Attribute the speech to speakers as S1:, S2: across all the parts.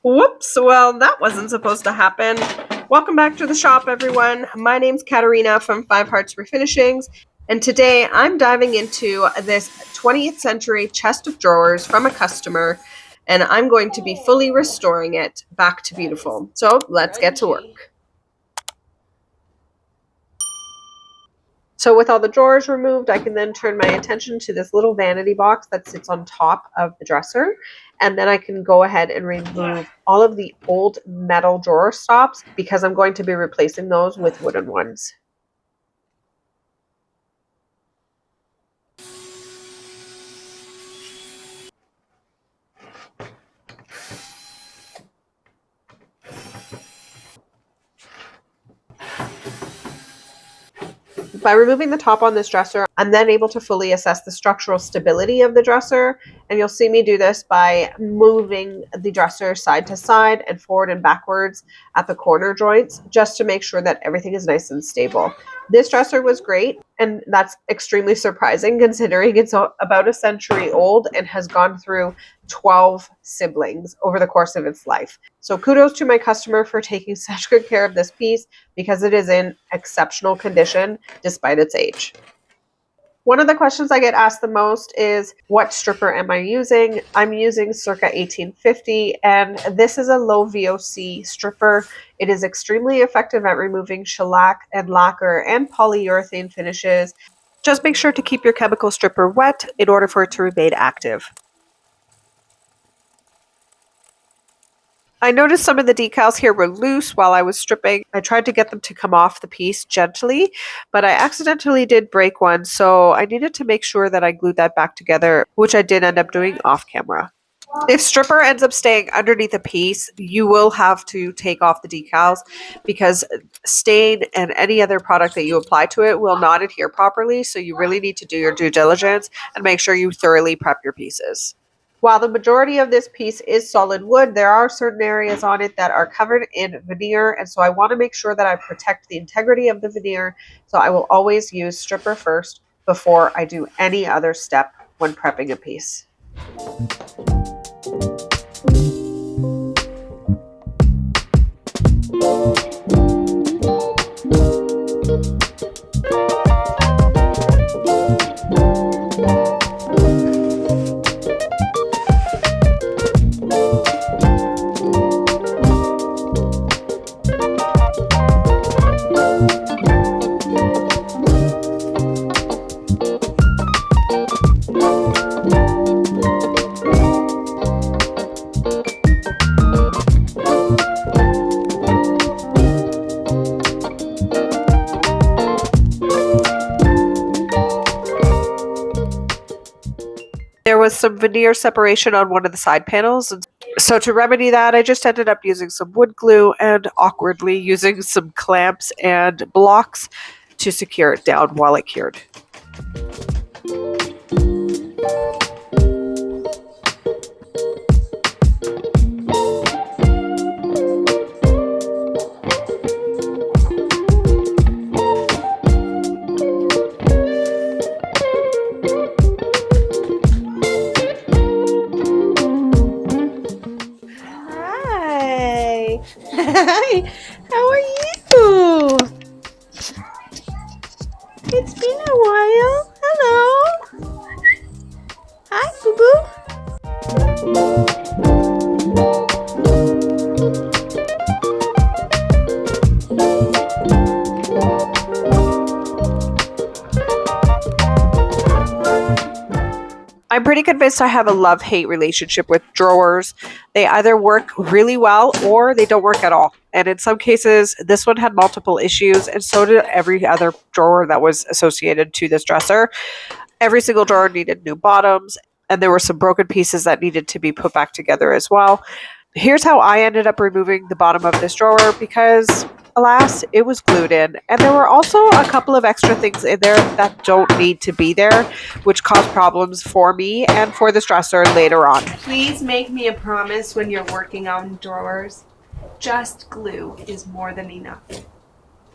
S1: Whoops, well, that wasn't supposed to happen. Welcome back to the shop, everyone. My name's Katarina from Five Hearts Refinishings, and today I'm diving into this 20th century chest of drawers from a customer, and I'm going to be fully restoring it back to beautiful. So let's get to work. So with all the drawers removed, I can then turn my attention to this little vanity box that sits on top of the dresser. And then I can go ahead and remove all of the old metal drawer stops because I'm going to be replacing those with wooden ones. By removing the top on this dresser, I'm then able to fully assess the structural stability of the dresser, and you'll see me do this by moving the dresser side to side and forward and backwards at the corner joints just to make sure that everything is nice and stable. This dresser was great, and that's extremely surprising considering it's about a century old and has gone through 12 siblings over the course of its life. So kudos to my customer for taking such good care of this piece because it is in exceptional condition despite its age. One of the questions I get asked the most is, what stripper am I using? I'm using circa 1850, and this is a low VOC stripper. It is extremely effective at removing shellac and lacquer and polyurethane finishes. Just make sure to keep your chemical stripper wet in order for it to remain active. I noticed some of the decals here were loose while I was stripping. I tried to get them to come off the piece gently, but I accidentally did break one, so I needed to make sure that I glued that back together, which I did end up doing off camera. If stripper ends up staying underneath a piece, you will have to take off the decals because stain and any other product that you apply to it will not adhere properly, so you really need to do your due diligence and make sure you thoroughly prep your pieces. While the majority of this piece is solid wood, there are certain areas on it that are covered in veneer, and so I want to make sure that I protect the integrity of the veneer, so I will always use stripper first before I do any other step when prepping a piece. There was some veneer separation on one of the side panels, and so to remedy that, I just ended up using some wood glue and awkwardly using some clamps and blocks to secure it down while it cured.
S2: Hi, how are you? It's been a while. Hello. Hi, Boo Boo.
S1: I'm pretty convinced I have a love-hate relationship with drawers. They either work really well or they don't work at all. And in some cases, this one had multiple issues, and so did every other drawer that was associated to this dresser. Every single drawer needed new bottoms, and there were some broken pieces that needed to be put back together as well. Here's how I ended up removing the bottom of this drawer because, alas, it was glued in. And there were also a couple of extra things in there that don't need to be there, which caused problems for me and for this dresser later on.
S2: Please make me a promise when you're working on drawers. Just glue is more than enough.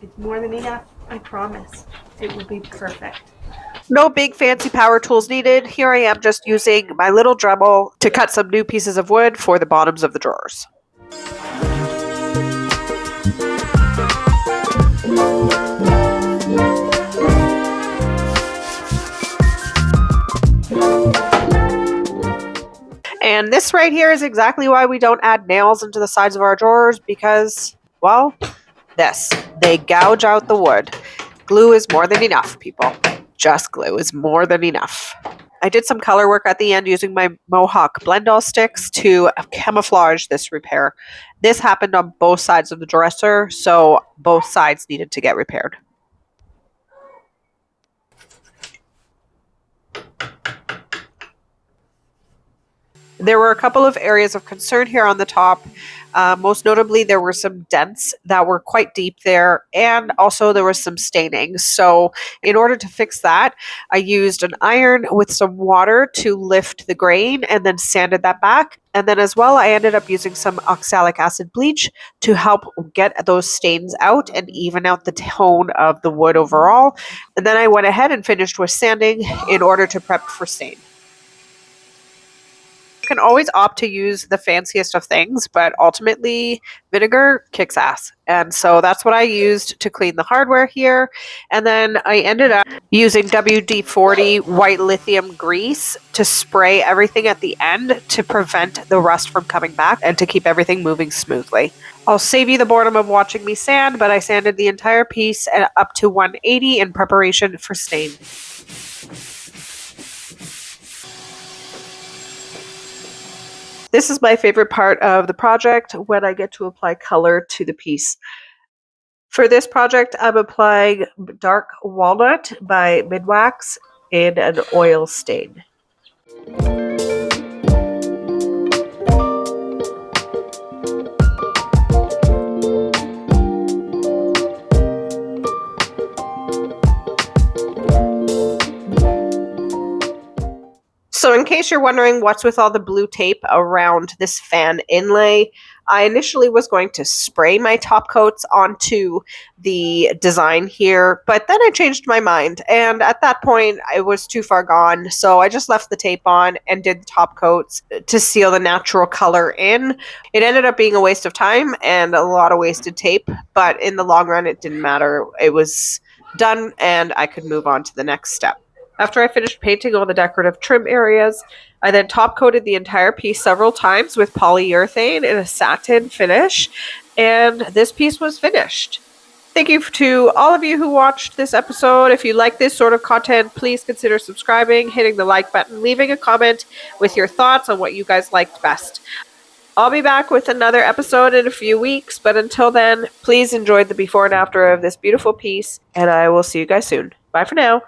S2: It's more than enough, I promise. It will be perfect.
S1: No big fancy power tools needed. Here I am just using my little Dremel to cut some new pieces of wood for the bottoms of the drawers. And this right here is exactly why we don't add nails into the sides of our drawers because, well, they gouge out the wood. Glue is more than enough, people. Just glue is more than enough. I did some color work at the end using my Mohawk blend-all sticks to camouflage this repair. This happened on both sides of the dresser, so both sides needed to get repaired. There were a couple of areas of concern here on the top. Most notably, there were some dents that were quite deep there, and also there was some staining. So in order to fix that, I used an iron with some water to lift the grain and then sanded that back. And then as well, I ended up using some oxalic acid bleach to help get those stains out and even out the tone of the wood overall. And then I went ahead and finished with sanding in order to prep for stain. Can always opt to use the fanciest of things, but ultimately vinegar kicks ass. And so that's what I used to clean the hardware here. And then I ended up using WD-40 white lithium grease to spray everything at the end to prevent the rust from coming back and to keep everything moving smoothly. I'll save you the boredom of watching me sand, but I sanded the entire piece up to 180 in preparation for stain. This is my favorite part of the project when I get to apply color to the piece. For this project, I'm applying Dark Walnut by Midwax in an oil stain. So in case you're wondering what's with all the blue tape around this fan inlay, I initially was going to spray my top coats onto the design here, but then I changed my mind. And at that point, I was too far gone. So I just left the tape on and did the top coats to seal the natural color in. It ended up being a waste of time and a lot of wasted tape, but in the long run, it didn't matter. It was done and I could move on to the next step. After I finished painting all the decorative trim areas, I then top coated the entire piece several times with polyurethane in a satin finish, and this piece was finished. Thank you to all of you who watched this episode. If you like this sort of content, please consider subscribing, hitting the like button, leaving a comment with your thoughts on what you guys liked best. I'll be back with another episode in a few weeks, but until then, please enjoy the before and after of this beautiful piece, and I will see you guys soon. Bye for now.